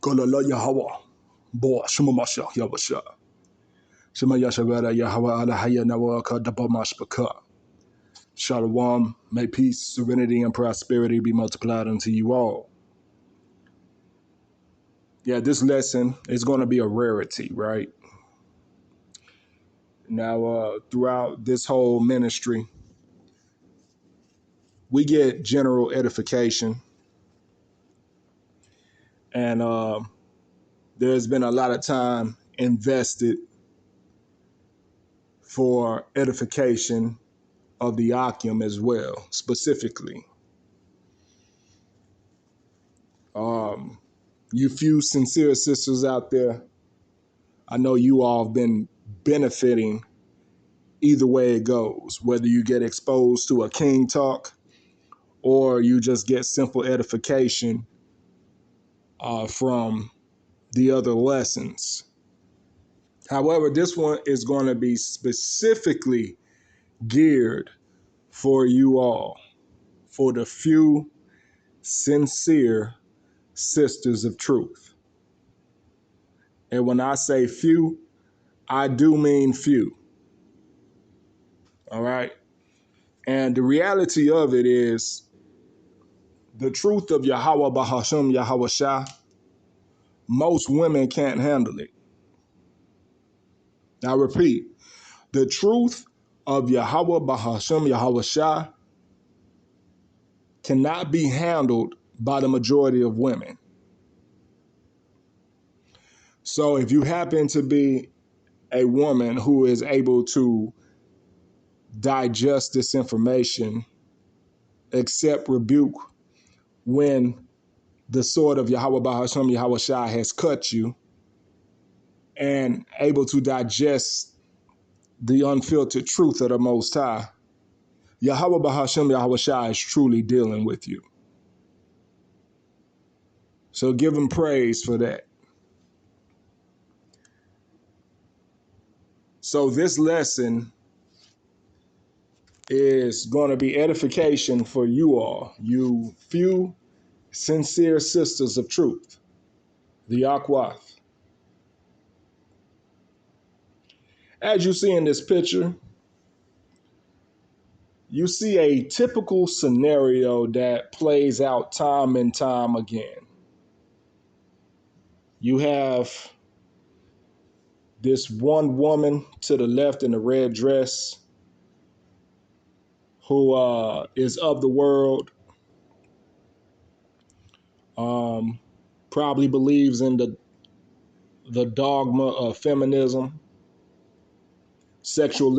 Kolala Yahweh, Boa Shema Masha Yabasha, Shema Yashavara Yahweh Alahaya Nawaka Dabamashbaka. Shalom, may peace, serenity, and prosperity be multiplied unto you all. Yeah, this lesson is going to be a rarity, right? Now, throughout this whole ministry, we get general edification, and there's been a lot of time invested for edification of the Akim as well, specifically. You few sincere sisters out there, I know you all have been benefiting either way it goes, whether you get exposed to a king talk or you just get simple edification from the other lessons. However, this one is going to be specifically geared for you all, for the few sincere sisters of truth. And when I say few, I do mean few. All right. And the reality of it is the truth of Yahweh Bahasham Yahweh Shah, most women can't handle it. I repeat, the truth of Yahweh Bahasham Yahweh Shah cannot be handled by the majority of women. So if you happen to be a woman who is able to digest this information, accept rebuke when the sword of Yahweh Bahasham Yahweh Shah has cut you, and able to digest the unfiltered truth of the Most High, Yahweh Bahasham Yahweh Shah is truly dealing with you. So give him praise for that. So this lesson is going to be edification for you all, you few sincere sisters of truth, the Akwath. As you see in this picture, you see a typical scenario that plays out time and time again. You have this one woman to the left in the red dress who is of the world, probably believes in the dogma of feminism, sexual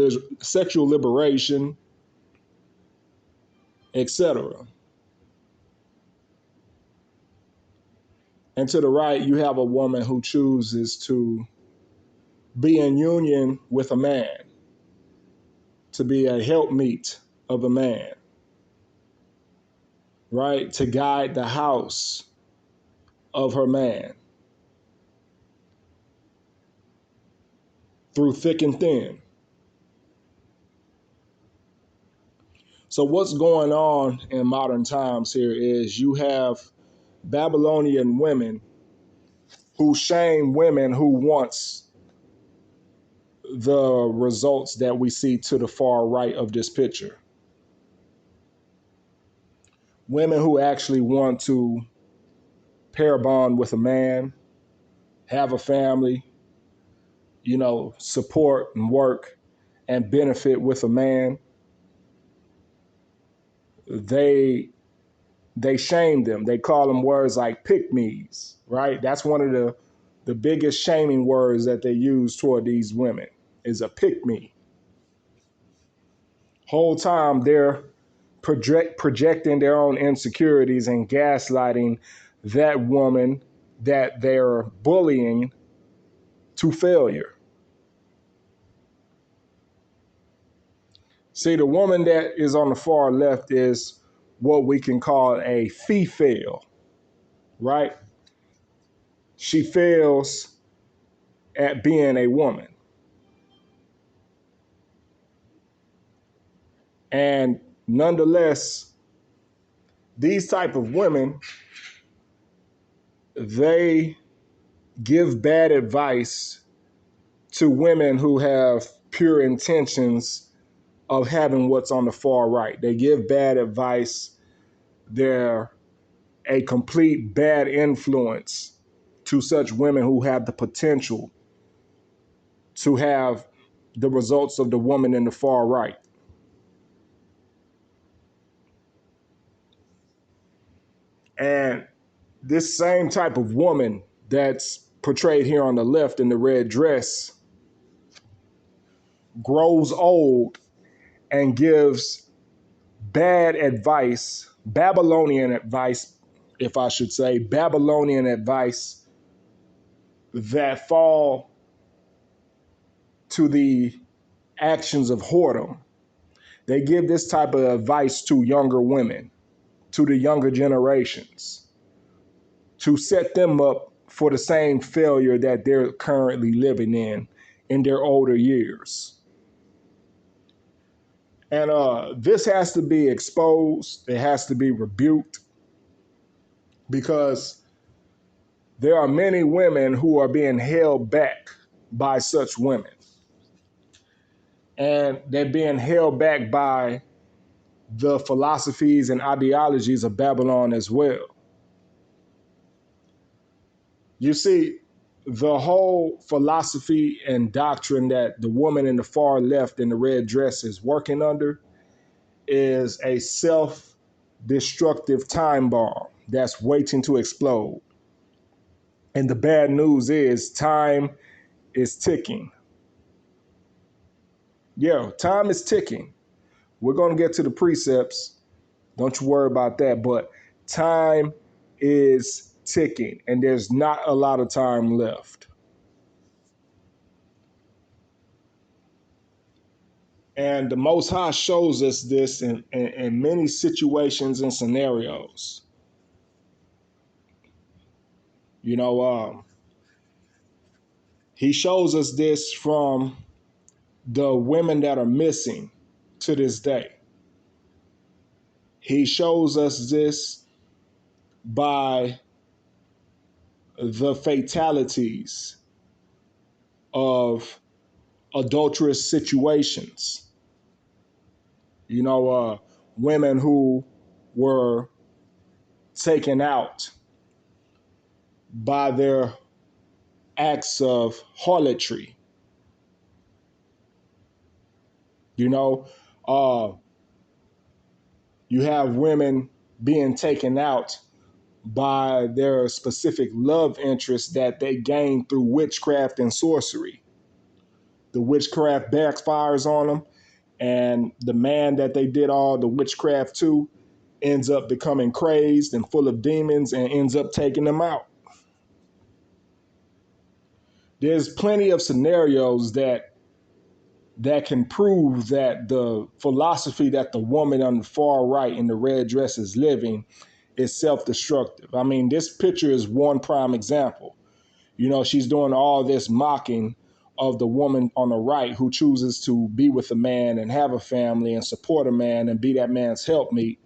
liberation, etc. And to the right, you have a woman who chooses to be in union with a man, to be a helpmeet of a man, right? To guide the house of her man through thick and thin. So what's going on in modern times here is you have Babylonian women who shame women who wants the results that we see to the far right of this picture. Women who actually want to pair bond with a man, have a family, support and work and benefit with a man. They shame them. They call them words like pick-me's, right? That's one of the biggest shaming words that they use toward these women is a pick-me. Whole time they're projecting their own insecurities and gaslighting that woman that they're bullying to failure. See, the woman that is on the far left is what we can call a fee-fail, right? She fails at being a woman. And nonetheless, these type of women, they give bad advice to women who have pure intentions of having what's on the far right. They give bad advice. They're a complete bad influence to such women who have the potential to have the results of the woman in the far right. And this same type of woman that's portrayed here on the left in the red dress grows old and gives bad advice, Babylonian advice, if I should say, Babylonian advice that fall to the actions of whoredom. They give this type of advice to younger women, to the younger generations, to set them up for the same failure that they're currently living in their older years. And this has to be exposed. It has to be rebuked because there are many women who are being held back by such women. And they're being held back by the philosophies and ideologies of Babylon as well. You see, the whole philosophy and doctrine that the woman in the far left in the red dress is working under is a self-destructive time bomb that's waiting to explode. And the bad news is time is ticking. Yeah, time is ticking. We're going to get to the precepts. Don't you worry about that. But time is ticking, and there's not a lot of time left. And the Most High shows us this in many situations and scenarios. You know, he shows us this from the women that are missing to this day. He shows us this by the fatalities of adulterous situations. You know, women who were taken out by their acts of harlotry. You know, uh, you have women being taken out by their specific love interest that they gain through witchcraft and sorcery. The witchcraft backfires on them, and the man that they did all the witchcraft to ends up becoming crazed and full of demons and ends up taking them out. There's plenty of scenarios that can prove that the philosophy that the woman on the far right in the red dress is living is self-destructive. I mean, this picture is one prime example. You know, she's doing all this mocking of the woman on the right who chooses to be with a man and have a family and support a man and be that man's helpmeet.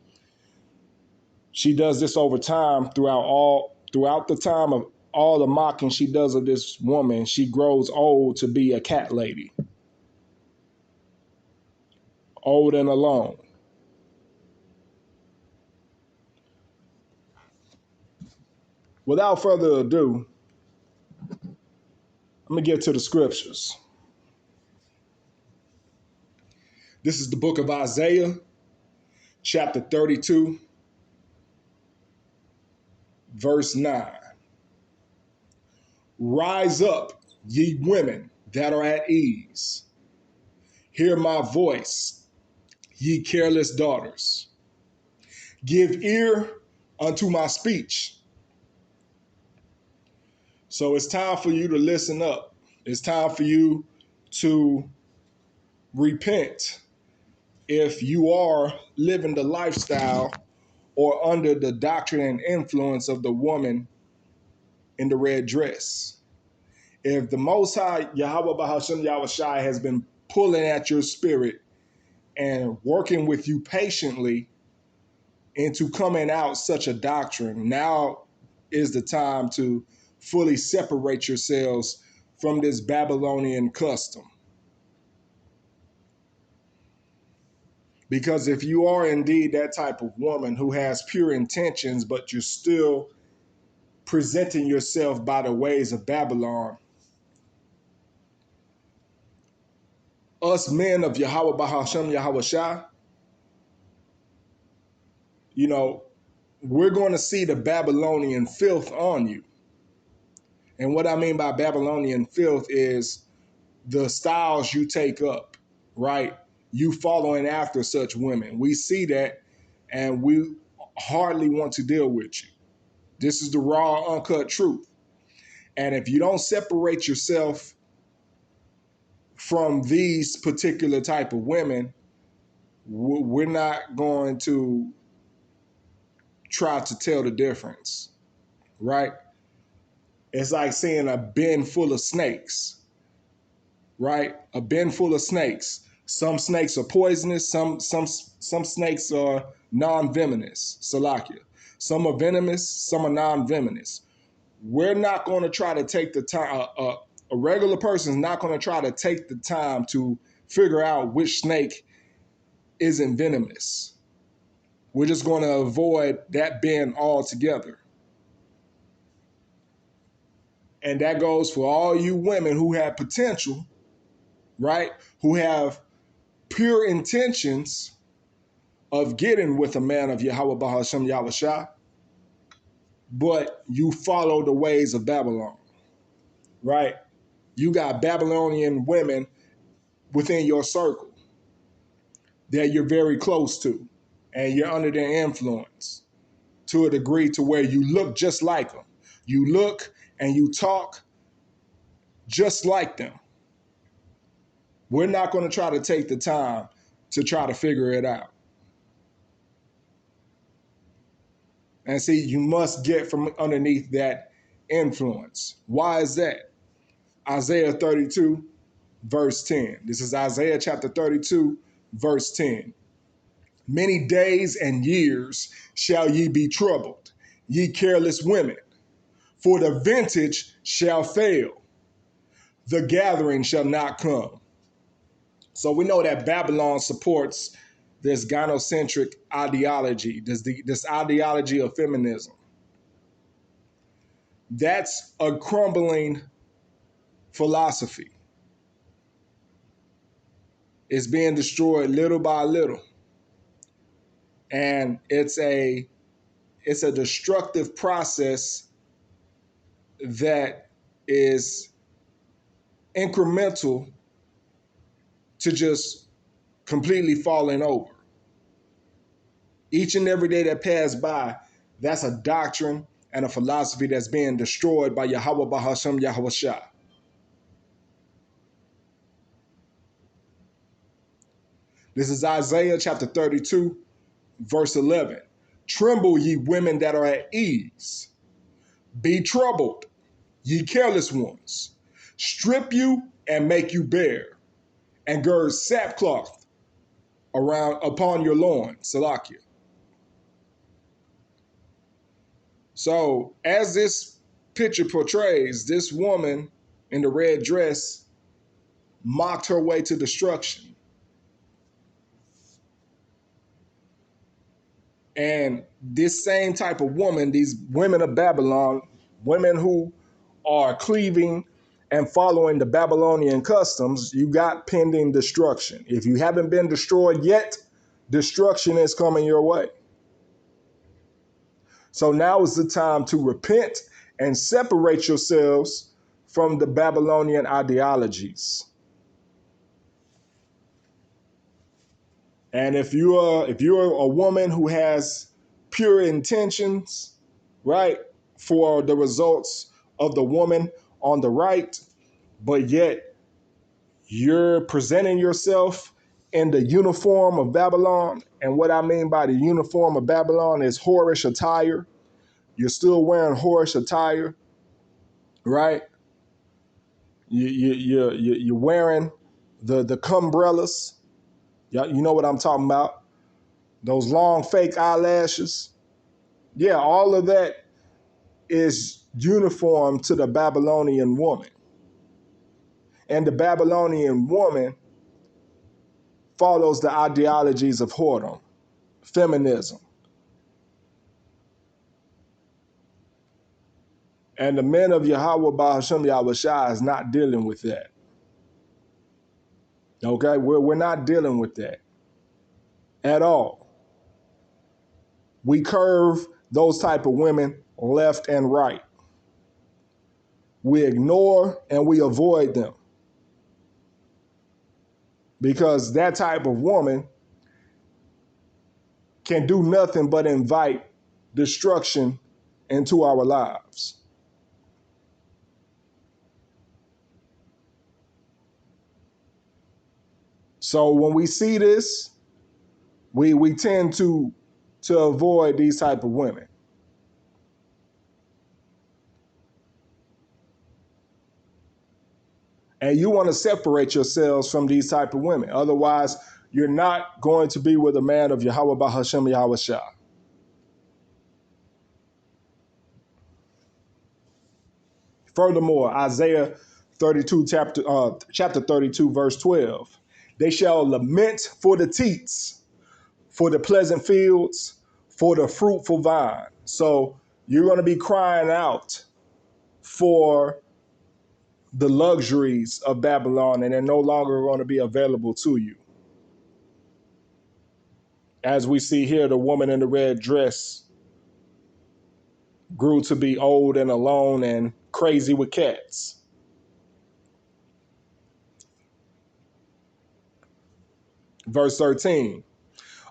She does this over time throughout the time of all the mocking she does of this woman. She grows old to be a cat lady, old and alone. Without further ado, I'm going to get to the scriptures. This is the book of Isaiah, chapter 32, verse 9. Rise up, ye women that are at ease. Hear my voice, ye careless daughters. Give ear unto my speech. So it's time for you to listen up. It's time for you to repent if you are living the lifestyle or under the doctrine and influence of the woman in the red dress. If the Most High, Yahweh Bahashem Yahweh Shai, has been pulling at your spirit and working with you patiently into coming out such a doctrine, now is the time to fully separate yourselves from this Babylonian custom. Because if you are indeed that type of woman who has pure intentions, but you're still presenting yourself by the ways of Babylon, us men of Yahweh Bahashem Yahweh Shai, you know, we're going to see the Babylonian filth on you. And what I mean by Babylonian filth is the styles you take up, right? You following after such women. We see that and we hardly want to deal with you. This is the raw, uncut truth. And if you don't separate yourself from these particular type of women, we're not going to try to tell the difference, right? It's like seeing a bin full of snakes, right? A bin full of snakes. Some snakes are poisonous. Some snakes are non-venomous. Salakia. Some are venomous. Some are non-venomous. We're not going to try to take the time. A regular person is not going to try to take the time to figure out which snake isn't venomous. We're just going to avoid that bin altogether. And that goes for all you women who have potential, right? Who have pure intentions of getting with a man of Yahweh Bahashem Yahweh Shai, but you follow the ways of Babylon, right? You got Babylonian women within your circle that you're very close to, and you're under their influence to a degree to where you look just like them. You look and you talk just like them. We're not going to try to take the time to try to figure it out. And see, you must get from underneath that influence. Why is that? Isaiah 32, verse 10. This is Isaiah chapter 32, verse 10. Many days and years shall ye be troubled, ye careless women, for the vintage shall fail, the gathering shall not come. So we know that Babylon supports this gynocentric ideology, this ideology of feminism. That's a crumbling philosophy. It's being destroyed little by little. And it's a destructive process that is incremental to just completely falling over. Each and every day that passed by, that's a doctrine and a philosophy that's being destroyed by Yahweh Bahashem Yahweh Shai. This is Isaiah chapter 32, verse 11. Tremble, ye women that are at ease. Be troubled, ye careless ones. Strip you and make you bare, and gird sackcloth around upon your loins. Salakia. So, as this picture portrays, this woman in the red dress mocked her way to destruction. And this same type of woman, these women of Babylon, women who are cleaving and following the Babylonian customs, you got pending destruction. If you haven't been destroyed yet, destruction is coming your way. So now is the time to repent and separate yourselves from the Babylonian ideologies. And if you're a woman who has pure intentions, right, for the results of the woman on the right, but yet you're presenting yourself in the uniform of Babylon. And what I mean by the uniform of Babylon is whorish attire. You're still wearing whorish attire, right? You're wearing the cumbrellas. You know what I'm talking about. Those long fake eyelashes. Yeah, all of that is uniform to the Babylonian woman. And the Babylonian woman follows the ideologies of whoredom, feminism. And the men of Yahweh Bahashem Yahweh Shai is not dealing with that. Okay, we're not dealing with that at all. We curve those type of women left and right. We ignore and we avoid them because that type of woman can do nothing but invite destruction into our lives. So when we see this, we tend to avoid these type of women. And you want to separate yourselves from these type of women. Otherwise, you're not going to be with a man of Yahweh Bahashem Yahweh Shah. Furthermore, Isaiah 32, chapter 32, verse 12. They shall lament for the teats, for the pleasant fields, for the fruitful vine. So you're going to be crying out for the luxuries of Babylon, and they're no longer going to be available to you. As we see here, the woman in the red dress grew to be old and alone and crazy with cats. Verse 13.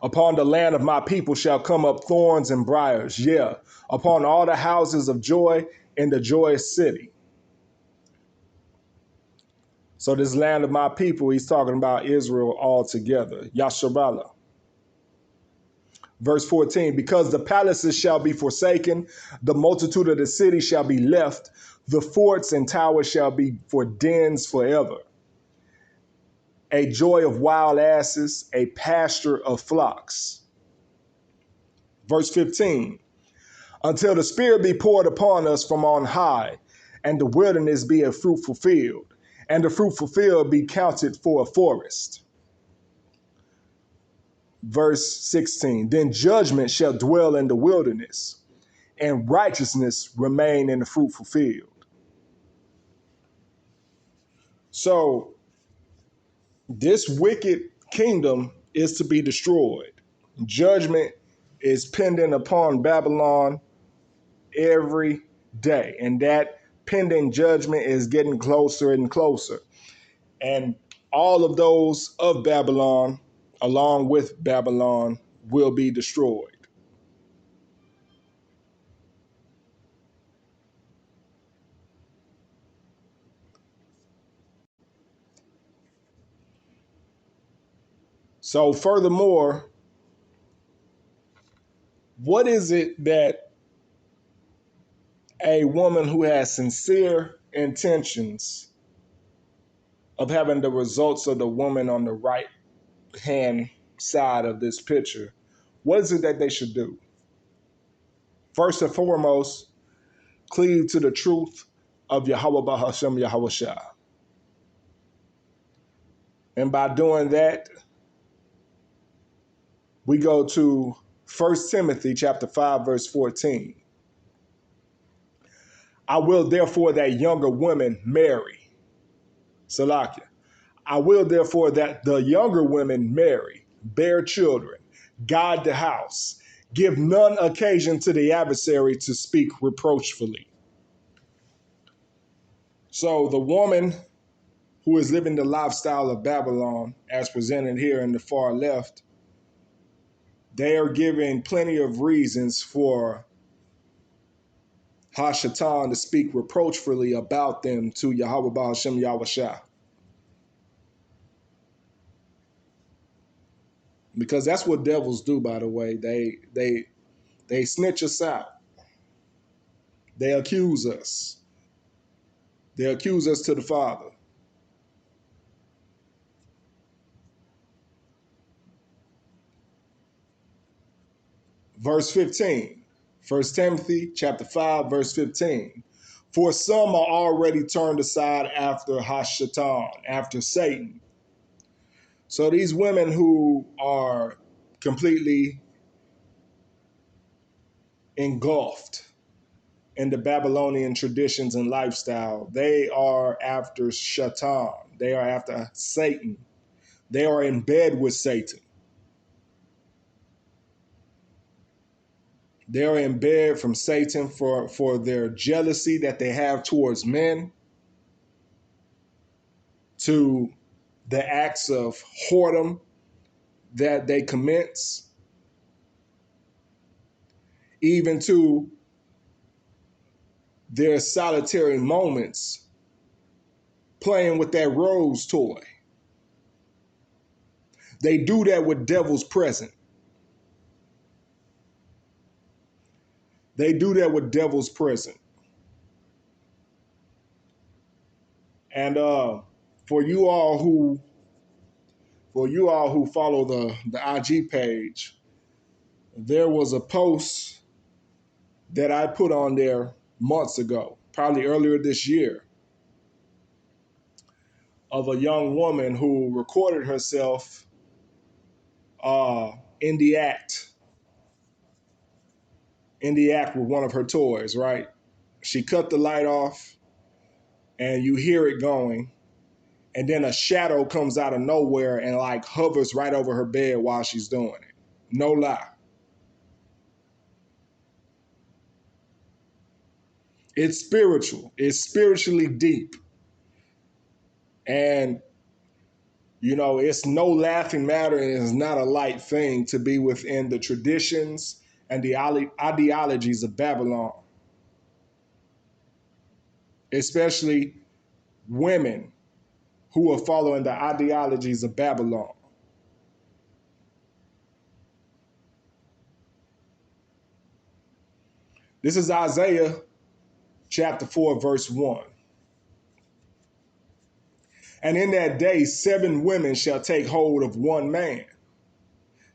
Upon the land of my people shall come up thorns and briars, yeah, upon all the houses of joy in the joyous city. So this land of my people, he's talking about Israel altogether, Yasharallah. Verse 14, because the palaces shall be forsaken, the multitude of the city shall be left, the forts and towers shall be for dens forever. A joy of wild asses, a pasture of flocks. Verse 15, until the Spirit be poured upon us from on high, and the wilderness be a fruitful field, and the fruitful field be counted for a forest. Verse 16, then judgment shall dwell in the wilderness, and righteousness remain in the fruitful field. So this wicked kingdom is to be destroyed. Judgment is pending upon Babylon every day, and that pending judgment is getting closer and closer. And all of those of Babylon, along with Babylon, will be destroyed. So furthermore, what is it that a woman who has sincere intentions of having the results of the woman on the right hand side of this picture, what is it that they should do? First and foremost, cleave to the truth of Yahweh Bahashem Yahweh Shah. And by doing that, we go to 1 Timothy chapter 5, verse 14. I will therefore that younger women marry. Salakia. I will therefore that the younger women marry, bear children, guide the house, give none occasion to the adversary to speak reproachfully. So the woman who is living the lifestyle of Babylon, as presented here in the far left, they are giving plenty of reasons for Hashatan to speak reproachfully about them to Yahweh Ba'ashem Yahweh Shah. Because that's what devils do, by the way. They snitch us out. They accuse us. They accuse us to the Father. Verse 15. 1 Timothy chapter 5, verse 15. For some are already turned aside after Hashatan, after Satan. So these women who are completely engulfed in the Babylonian traditions and lifestyle, they are after Shaitan. They are after Satan. They are in bed with Satan. They are in bed from Satan for their jealousy that they have towards men, to the acts of whoredom that they commence, even to their solitary moments playing with that rose toy. They do that with devils present. They do that with devils present. And for you all who follow the IG page, there was a post that I put on there months ago, probably earlier this year, of a young woman who recorded herself in the act with one of her toys, right? She cut the light off and you hear it going, and then a shadow comes out of nowhere and like hovers right over her bed while she's doing it. No lie. It's spiritual. It's spiritually deep. And, it's no laughing matter, and it's not a light thing to be within the traditions and the ideologies of Babylon, especially women who are following the ideologies of Babylon. This is Isaiah chapter 4, verse 1. And in that day, 7 women shall take hold of one man,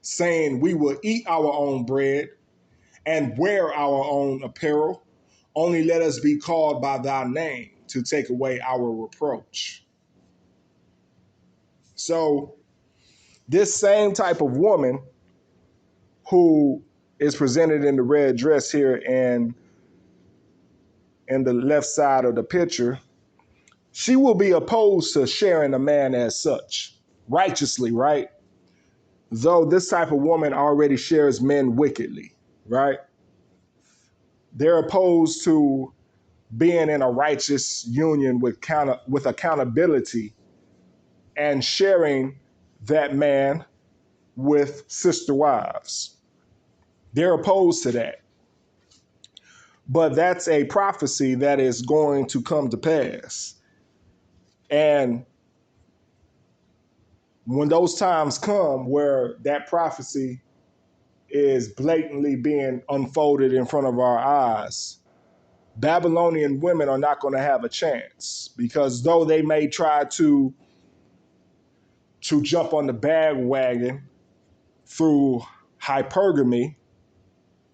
saying, we will eat our own bread and wear our own apparel. Only let us be called by thy name to take away our reproach. So this same type of woman who is presented in the red dress here and in the left side of the picture, she will be opposed to sharing a man as such, righteously, right? Though this type of woman already shares men wickedly, right? They're opposed to being in a righteous union with accountability and sharing that man with sister wives. They're opposed to that. But that's a prophecy that is going to come to pass. And when those times come where that prophecy is blatantly being unfolded in front of our eyes, Babylonian women are not going to have a chance, because though they may try to jump on the bandwagon through hypergamy,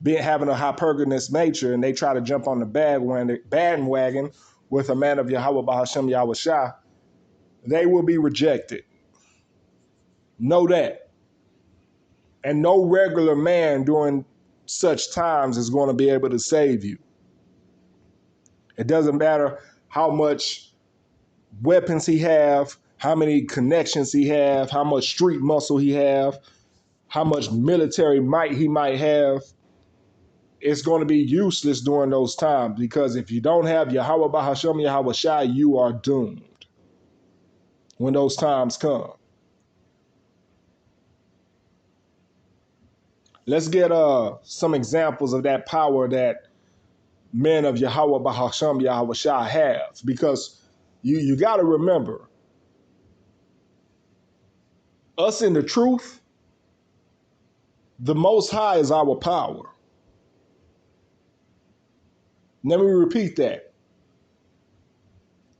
having a hypergamous nature, and they try to jump on the bandwagon with a man of Yahweh Bahashem Yahweh Shah, they will be rejected. Know that. And no regular man during such times is going to be able to save you. It doesn't matter how much weapons he have, how many connections he have, how much street muscle he have, how much military might he might have. It's going to be useless during those times, because if you don't have Yahweh Bahashem Yahweh Shai, you are doomed when those times come. Let's get some examples of that power that men of Yahweh Bahashem Yahweh Shai have, because you got to remember, us in the truth, the Most High is our power. Let me repeat that.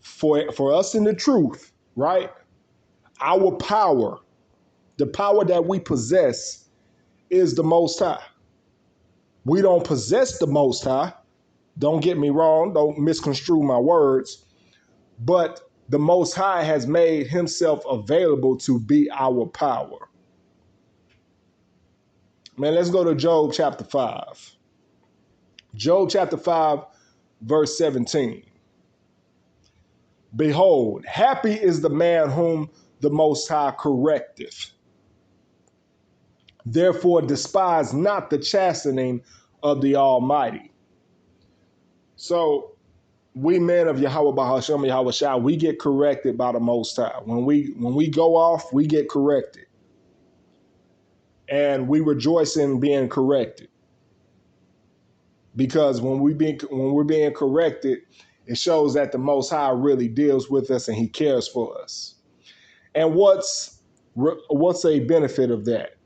For us in the truth, right? Our power, the power that we possess, is the Most High. We don't possess the Most High. Don't get me wrong, don't misconstrue my words, but the Most High has made himself available to be our power. Man, let's go to Job chapter 5. Job chapter 5, verse 17. Behold, happy is the man whom the Most High correcteth. Therefore despise not the chastening of the Almighty. So we men of Yahweh Bahashem Yahweh Shai, we get corrected by the Most High. When we go off, we get corrected. And we rejoice in being corrected. Because when we're being corrected, it shows that the Most High really deals with us and he cares for us. And what's a benefit of that?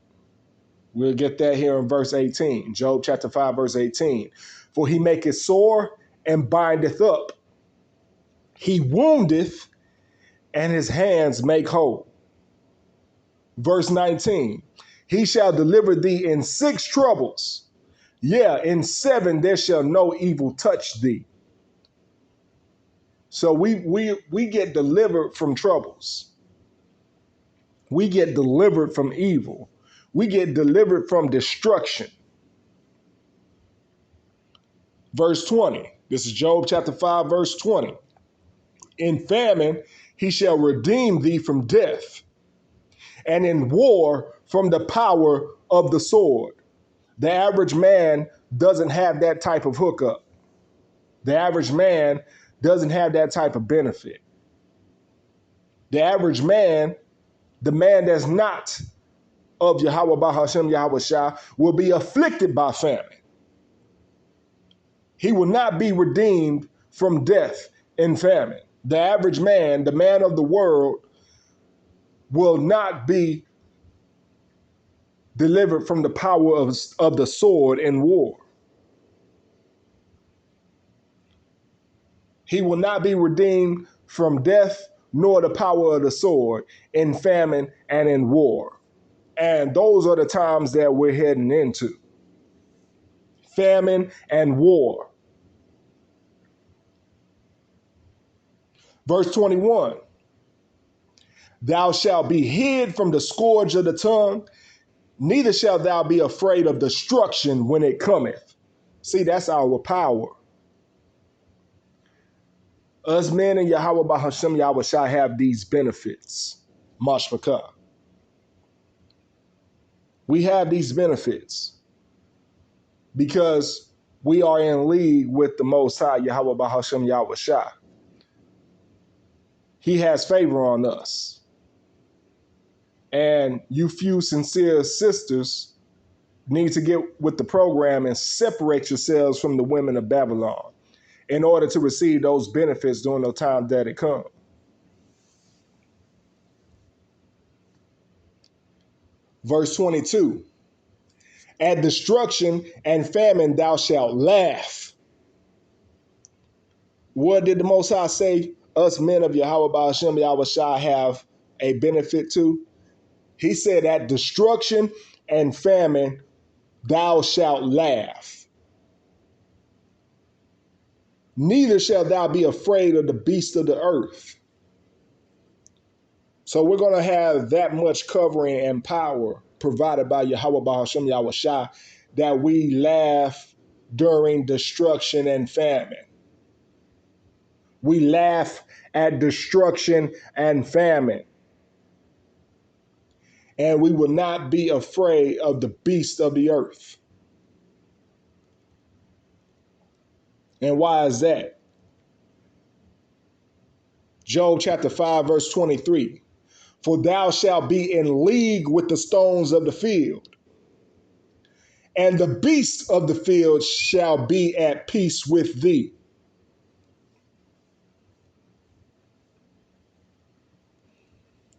We'll get that here in verse 18. Job chapter 5, verse 18. For he maketh sore and bindeth up. He woundeth and his hands make whole. Verse 19. He shall deliver thee in 6 troubles. Yeah, in 7 there shall no evil touch thee. So we get delivered from troubles. We get delivered from evil. We get delivered from destruction. Verse 20. This is Job chapter 5, verse 20. In famine he shall redeem thee from death, and in war from the power of the sword. The average man doesn't have that type of hookup. The average man doesn't have that type of benefit. The average man, the man that's not of Yahweh Bahashem Yahweh Shai, will be afflicted by famine. He will not be redeemed from death in famine. The average man, the man of the world, will not be delivered from the power of the sword in war. He will not be redeemed from death nor the power of the sword in famine and in war. And those are the times that we're heading into. Famine and war. Verse 21. Thou shalt be hid from the scourge of the tongue, neither shalt thou be afraid of destruction when it cometh. See, that's our power. Us men in Yahweh Bahashem Yahweh Shai have these benefits. Mashmakah. We have these benefits because we are in league with the Most High Yahweh Bahashem Yahweh Shai. He has favor on us. And you few sincere sisters need to get with the program and separate yourselves from the women of Babylon in order to receive those benefits during the time that it comes. Verse 22. At destruction and famine thou shalt laugh. What did the Most High say us men of Yahweh Ba'ashem Yahweh Shai have a benefit to? He said, at destruction and famine thou shalt laugh. Neither shalt thou be afraid of the beasts of the earth. So we're going to have that much covering and power provided by Yahweh Ba'ashem Yahweh Shai that we laugh during destruction and famine. We laugh at destruction and famine. And we will not be afraid of the beasts of the earth. And why is that? Job chapter 5, verse 23. For thou shalt be in league with the stones of the field, and the beasts of the field shall be at peace with thee.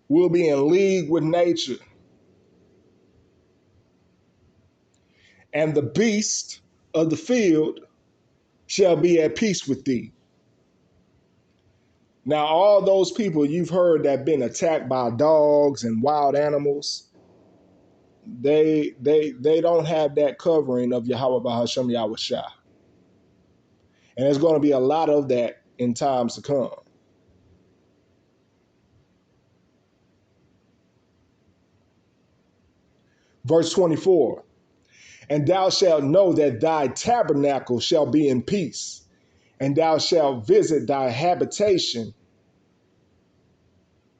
We'll be in league with nature. And the beast of the field shall be at peace with thee. Now, all those people you've heard that have been attacked by dogs and wild animals, they don't have that covering of Yahweh Bahashem Yahweh Shai. And there's going to be a lot of that in times to come. Verse 24, and thou shalt know that thy tabernacle shall be in peace, and thou shalt visit thy habitation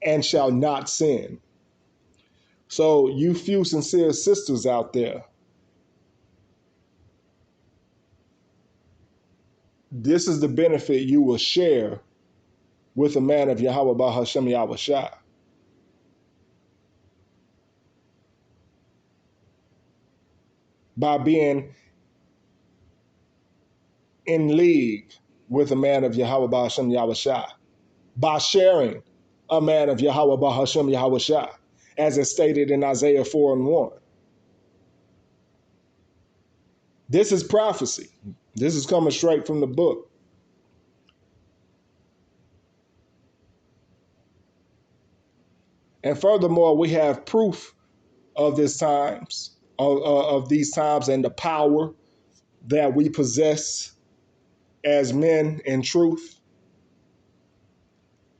and shall not sin. So you few sincere sisters out there, this is the benefit you will share with a man of Yahweh Bahashem Yahweh Shah. By being in league with a man of Yahweh Bahashem Yahweh Shah. By sharing a man of Yahweh Bahashem Yahweh Shah, as it's stated in Isaiah 4:1. This is prophecy. This is coming straight from the book. And furthermore, we have proof of these times, and the power that we possess as men in truth.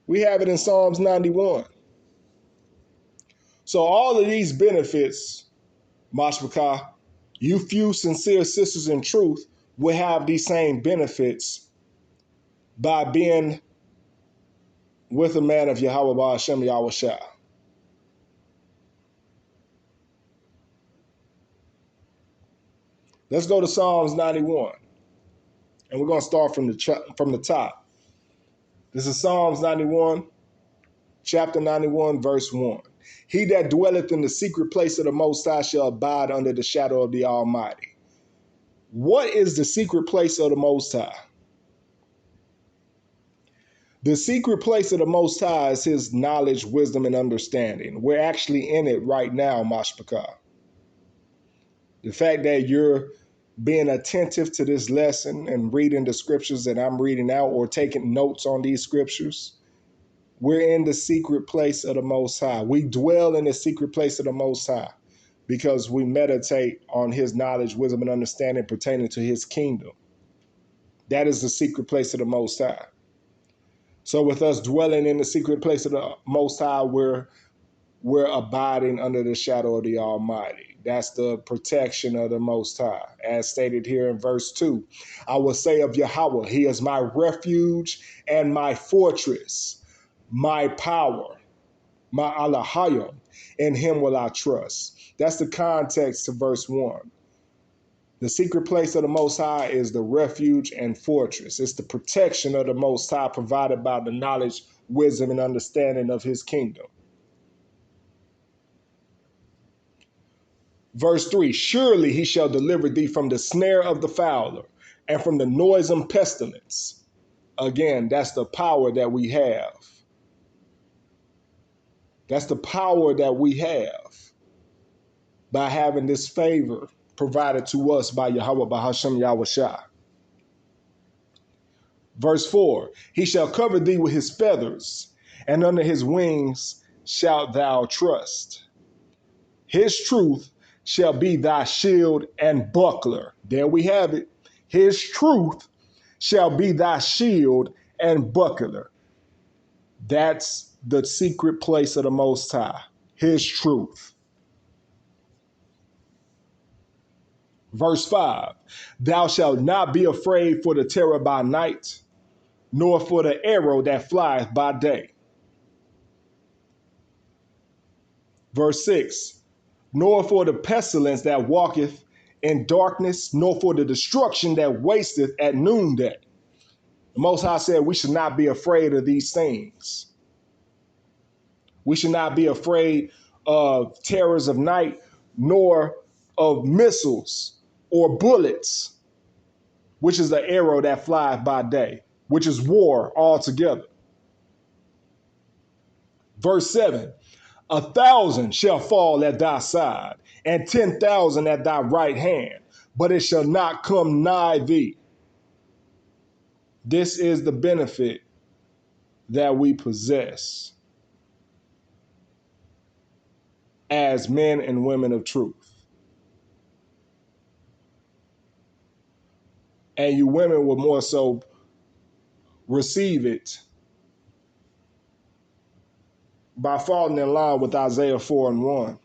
We have it in Psalms 91. So all of these benefits, Mashpakah, you few sincere sisters in truth will have these same benefits by being with a man of Yahweh Ba'ashem Yahweh Shah. Let's go to Psalms 91. And we're going to start from the top. This is Psalms 91, chapter 91, verse 1. He that dwelleth in the secret place of the Most High shall abide under the shadow of the Almighty. What is the secret place of the Most High? The secret place of the Most High is his knowledge, wisdom, and understanding. We're actually in it right now, Mashpakah. The fact that you're being attentive to this lesson and reading the scriptures that I'm reading out or taking notes on these scriptures, we're in the secret place of the Most High. We dwell in the secret place of the Most High because we meditate on his knowledge, wisdom, and understanding pertaining to his kingdom. That is the secret place of the Most High. So with us dwelling in the secret place of the Most High, we're abiding under the shadow of the Almighty. That's the protection of the Most High. As stated here in verse 2, I will say of Yahweh, he is my refuge and my fortress, my power, my Alahayim, in him will I trust. That's the context to verse 1. The secret place of the Most High is the refuge and fortress. It's the protection of the Most High provided by the knowledge, wisdom, and understanding of his kingdom. Verse 3, surely he shall deliver thee from the snare of the fowler and from the noisome pestilence. Again, that's the power that we have. That's the power that we have by having this favor provided to us by Yahweh Bahashem Yahweh Shah. Verse 4, he shall cover thee with his feathers, and under his wings shalt thou trust. His truth shall be thy shield and buckler. There we have it. His truth shall be thy shield and buckler. That's the secret place of the Most High. His truth. Verse 5, thou shalt not be afraid for the terror by night, nor for the arrow that flieth by day. Verse 6, nor for the pestilence that walketh in darkness, nor for the destruction that wasteth at noonday. The Most High said we should not be afraid of these things. We should not be afraid of terrors of night, nor of missiles or bullets, which is the arrow that flieth by day, which is war altogether. Verse 7, 1,000 shall fall at thy side, and 10,000 at thy right hand, but it shall not come nigh thee. This is the benefit that we possess as men and women of truth. And you women will more so receive it by falling in line with Isaiah 4:1.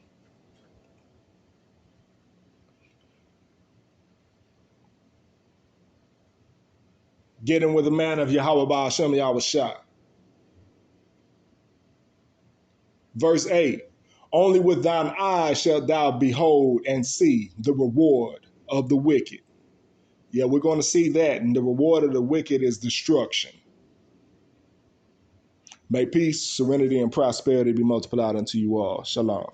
Getting with the man of Yahweh by Hashem Yahushua. Verse 8, only with thine eyes shalt thou behold and see the reward of the wicked. Yeah, we're going to see that. And the reward of the wicked is destruction. May peace, serenity, and prosperity be multiplied unto you all. Shalom.